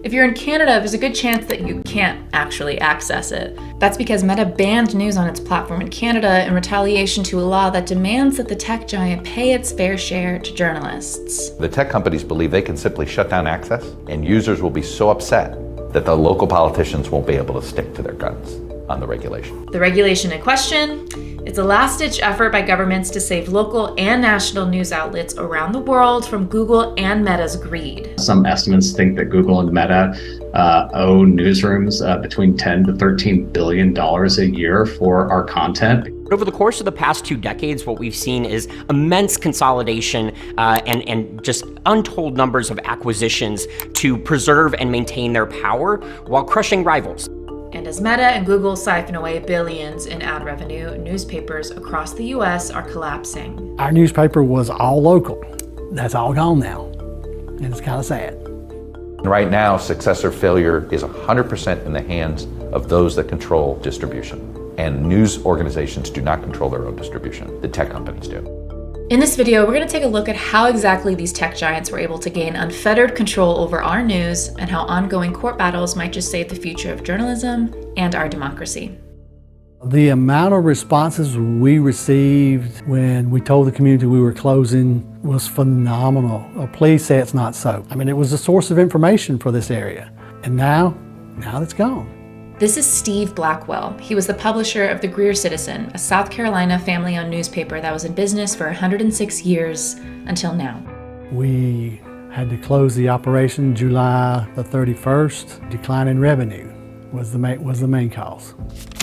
If you're in Canada, there's a good chance that you can't actually access it. That's because Meta banned news on its platform in Canada in retaliation to a law that demands that the tech giant pay its fair share to journalists. The tech companies believe they can simply shut down access, and users will be so upset that the local politicians won't be able to stick to their guns on the regulation. The regulation in question, it's a last-ditch effort by governments to save local and national news outlets around the world from Google and Meta's greed. Some estimates think that Google and Meta owe newsrooms between $10 to $13 billion a year for our content. Over the course of the past 2 decades, what we've seen is immense consolidation and just untold numbers of acquisitions to preserve and maintain their power while crushing rivals. And as Meta and Google siphon away billions in ad revenue, newspapers across the US are collapsing. Our newspaper was all local. That's all gone now, and it's kind of sad. Right now, success or failure is 100% in the hands of those that control distribution. And news organizations do not control their own distribution. The tech companies do. In this video, we're going to take a look at how exactly these tech giants were able to gain unfettered control over our news and how ongoing court battles might just save the future of journalism and our democracy. The amount of responses we received when we told the community we were closing was phenomenal. Oh, please say it's not so. I mean, it was a source of information for this area. And now it's gone. This is Steve Blackwell. He was the publisher of the Greer Citizen, a South Carolina family-owned newspaper that was in business for 106 years until now. We had to close the operation July the 31st. Decline in revenue was the main cause.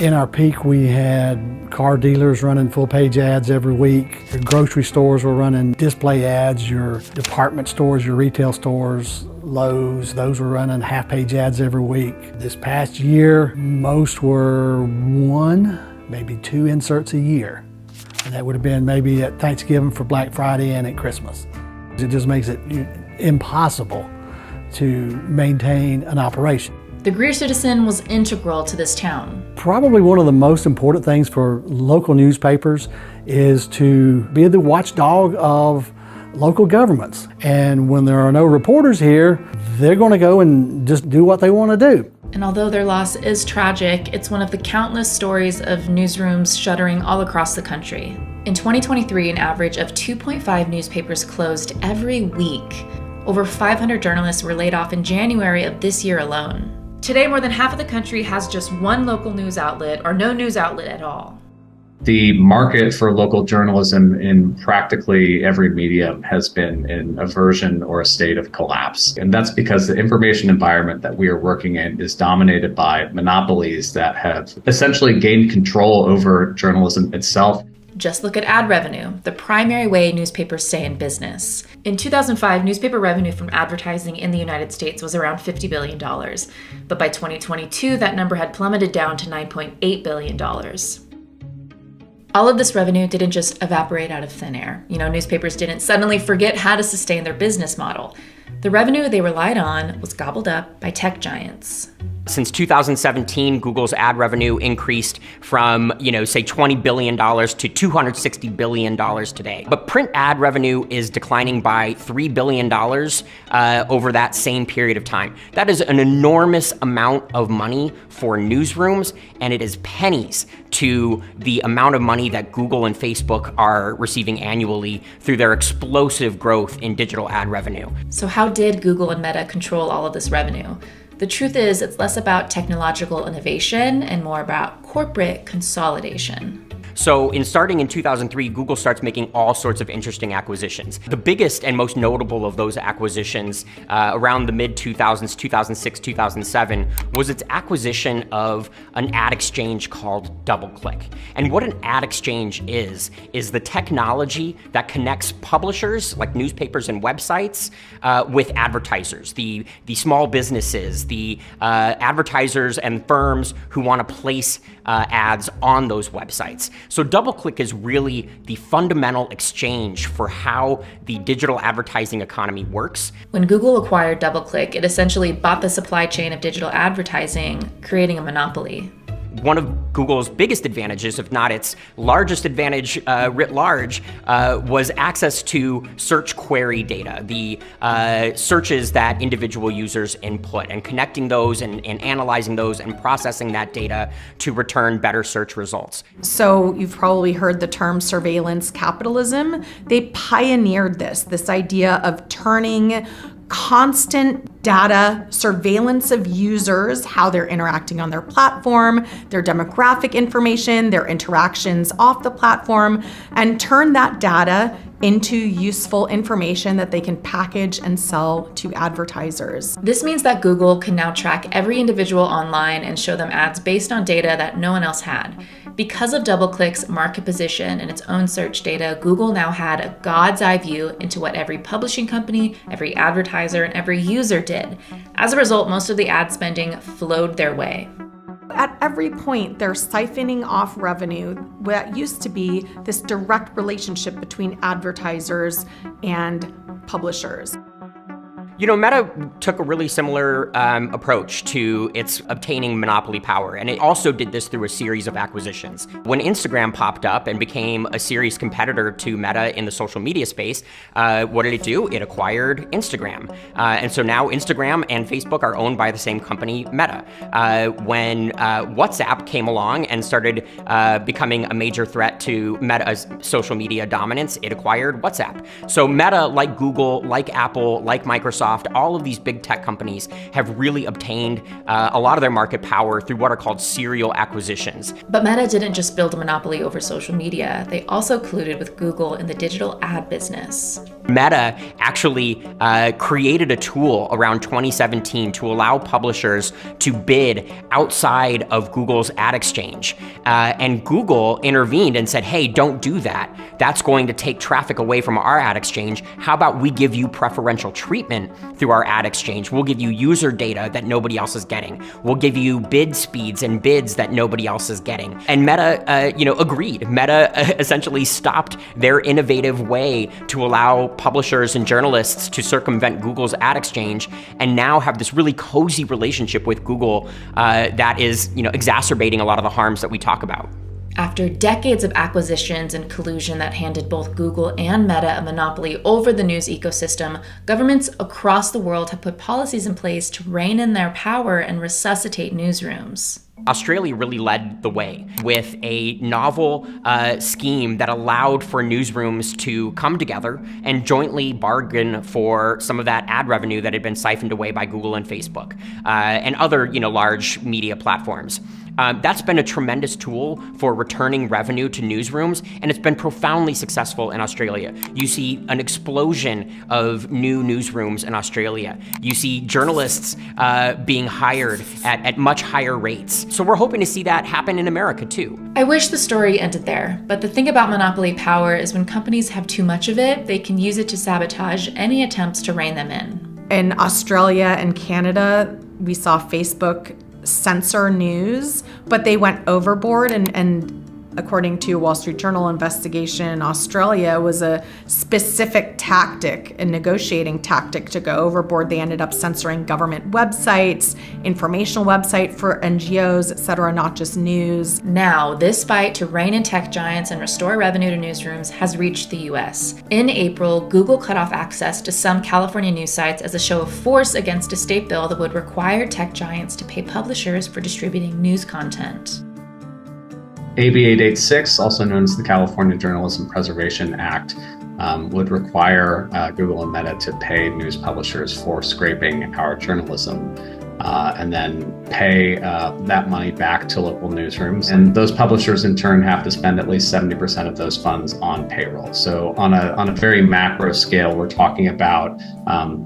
In our peak, we had car dealers running full-page ads every week. Your grocery stores were running display ads. Your department stores, your retail stores, Lowe's, those were running half-page ads every week. This past year, most were 1, maybe 2 inserts a year. And that would have been maybe at Thanksgiving, for Black Friday, and at Christmas. It just makes it impossible to maintain an operation. The Greer Citizen was integral to this town. Probably one of the most important things for local newspapers is to be the watchdog of local governments. And when there are no reporters here, they're going to go and just do what they want to do. And although their loss is tragic, it's one of the countless stories of newsrooms shuttering all across the country. In 2023, an average of 2.5 newspapers closed every week. Over 500 journalists were laid off in January of this year alone. Today, more than half of the country has just one local news outlet or no news outlet at all. The market for local journalism in practically every medium has been in a version or a state of collapse. And that's because the information environment that we are working in is dominated by monopolies that have essentially gained control over journalism itself. Just look at ad revenue, the primary way newspapers stay in business. In 2005, newspaper revenue from advertising in the United States was around $50 billion. But by 2022, that number had plummeted down to $9.8 billion. All of this revenue didn't just evaporate out of thin air. Newspapers didn't suddenly forget how to sustain their business model. The revenue they relied on was gobbled up by tech giants. Since 2017, Google's ad revenue increased from, say $20 billion to $260 billion today. But print ad revenue is declining by $3 billion over that same period of time. That is an enormous amount of money for newsrooms, and it is pennies to the amount of money that Google and Facebook are receiving annually through their explosive growth in digital ad revenue. So how did Google and Meta control all of this revenue? The truth is, it's less about technological innovation and more about corporate consolidation. So starting in 2003, Google starts making all sorts of interesting acquisitions. The biggest and most notable of those acquisitions around the mid-2000s, 2006, 2007, was its acquisition of an ad exchange called DoubleClick. And what an ad exchange is the technology that connects publishers, like newspapers and websites, with advertisers, the small businesses, the advertisers and firms who want to place ads on those websites. So DoubleClick is really the fundamental exchange for how the digital advertising economy works. When Google acquired DoubleClick, it essentially bought the supply chain of digital advertising, creating a monopoly. one of Google's biggest advantages, if not its largest advantage writ large, was access to search query data, the searches that individual users input, and connecting those and analyzing those and processing that data to return better search results. So you've probably heard the term surveillance capitalism. They pioneered this idea of turning constant data surveillance of users, how they're interacting on their platform, their demographic information, their interactions off the platform, and turn that data into useful information that they can package and sell to advertisers. This means that Google can now track every individual online and show them ads based on data that no one else had. Because of DoubleClick's market position and its own search data, Google now had a god's eye view into what every publishing company, every advertiser, and every user did. As a result, most of the ad spending flowed their way. At every point, they're siphoning off revenue. What used to be this direct relationship between advertisers and publishers. You know, Meta took a really similar approach to its obtaining monopoly power, and it also did this through a series of acquisitions. When Instagram popped up and became a serious competitor to Meta in the social media space, what did it do? It acquired Instagram. And so now Instagram and Facebook are owned by the same company, Meta. When WhatsApp came along and started becoming a major threat to Meta's social media dominance, it acquired WhatsApp. So Meta, like Google, like Apple, like Microsoft, all of these big tech companies have really obtained a lot of their market power through what are called serial acquisitions. But Meta didn't just build a monopoly over social media. They also colluded with Google in the digital ad business. Meta actually created a tool around 2017 to allow publishers to bid outside of Google's ad exchange. And Google intervened and said, hey, don't do that. That's going to take traffic away from our ad exchange. How about we give you preferential treatment through our ad exchange? We'll give you user data that nobody else is getting. We'll give you bid speeds and bids that nobody else is getting. And Meta, agreed. Meta essentially stopped their innovative way to allow publishers and journalists to circumvent Google's ad exchange, and now have this really cozy relationship with Google that is, exacerbating a lot of the harms that we talk about. After decades of acquisitions and collusion that handed both Google and Meta a monopoly over the news ecosystem, governments across the world have put policies in place to rein in their power and resuscitate newsrooms. Australia really led the way with a novel scheme that allowed for newsrooms to come together and jointly bargain for some of that ad revenue that had been siphoned away by Google and Facebook and other, large media platforms. That's been a tremendous tool for returning revenue to newsrooms, and it's been profoundly successful in Australia. You see an explosion of new newsrooms in Australia. You see journalists being hired at much higher rates. So we're hoping to see that happen in America too. I wish the story ended there, but the thing about monopoly power is when companies have too much of it, they can use it to sabotage any attempts to rein them in. In Australia and Canada, we saw Facebook censor news, but they went overboard, and according to a Wall Street Journal investigation in Australia, was a specific tactic, a negotiating tactic to go overboard. They ended up censoring government websites, informational website for NGOs, etc., not just news. Now, this fight to rein in tech giants and restore revenue to newsrooms has reached the US. In April, Google cut off access to some California news sites as a show of force against a state bill that would require tech giants to pay publishers for distributing news content. AB 886, also known as the California Journalism Preservation Act, would require Google and Meta to pay news publishers for scraping our journalism and then pay that money back to local newsrooms. And those publishers in turn have to spend at least 70% of those funds on payroll. So on a very macro scale, we're talking about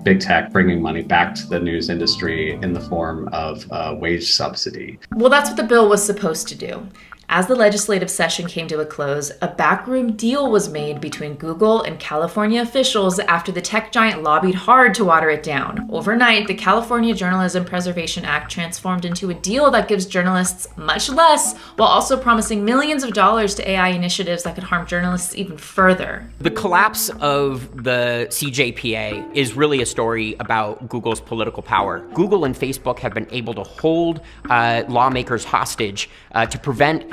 big tech bringing money back to the news industry in the form of wage subsidy. Well, that's what the bill was supposed to do. As the legislative session came to a close, a backroom deal was made between Google and California officials after the tech giant lobbied hard to water it down. Overnight, the California Journalism Preservation Act transformed into a deal that gives journalists much less, while also promising millions of dollars to AI initiatives that could harm journalists even further. The collapse of the CJPA is really a story about Google's political power. Google and Facebook have been able to hold lawmakers hostage to prevent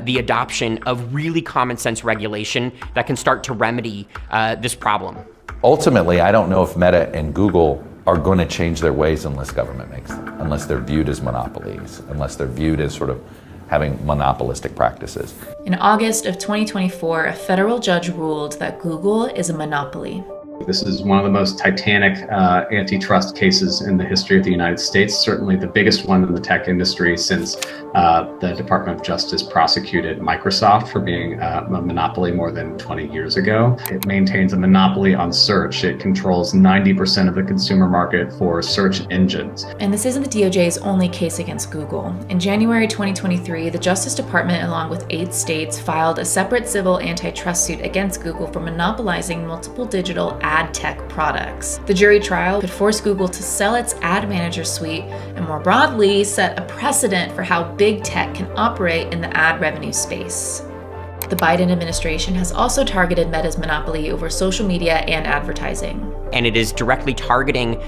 the adoption of really common sense regulation that can start to remedy this problem. Ultimately, I don't know if Meta and Google are going to change their ways unless government makes them, unless they're viewed as monopolies, unless they're viewed as sort of having monopolistic practices. In August of 2024, a federal judge ruled that Google is a monopoly. This is one of the most titanic antitrust cases in the history of the United States, certainly the biggest one in the tech industry since the Department of Justice prosecuted Microsoft for being a monopoly more than 20 years ago. It maintains a monopoly on search. It controls 90% of the consumer market for search engines. And this isn't the DOJ's only case against Google. In January 2023, the Justice Department, along with 8 states, filed a separate civil antitrust suit against Google for monopolizing multiple digital ad tech products. The jury trial could force Google to sell its ad manager suite and more broadly set a precedent for how big tech can operate in the ad revenue space. The Biden administration has also targeted Meta's monopoly over social media and advertising. And it is directly targeting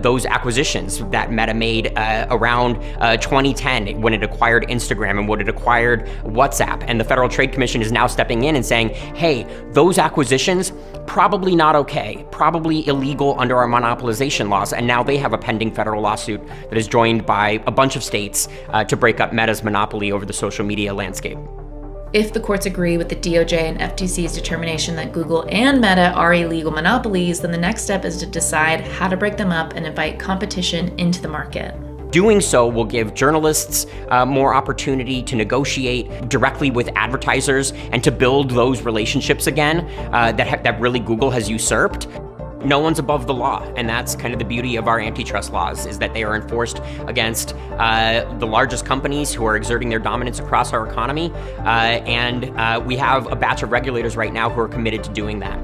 those acquisitions that Meta made around 2010 when it acquired Instagram and when it acquired WhatsApp. And the Federal Trade Commission is now stepping in and saying, hey, those acquisitions, probably not okay, probably illegal under our monopolization laws. And now they have a pending federal lawsuit that is joined by a bunch of states to break up Meta's monopoly over the social media landscape. If the courts agree with the DOJ and FTC's determination that Google and Meta are illegal monopolies, then the next step is to decide how to break them up and invite competition into the market. Doing so will give journalists more opportunity to negotiate directly with advertisers and to build those relationships again that really Google has usurped. No one's above the law, and that's kind of the beauty of our antitrust laws, is that they are enforced against the largest companies who are exerting their dominance across our economy, and we have a batch of regulators right now who are committed to doing that.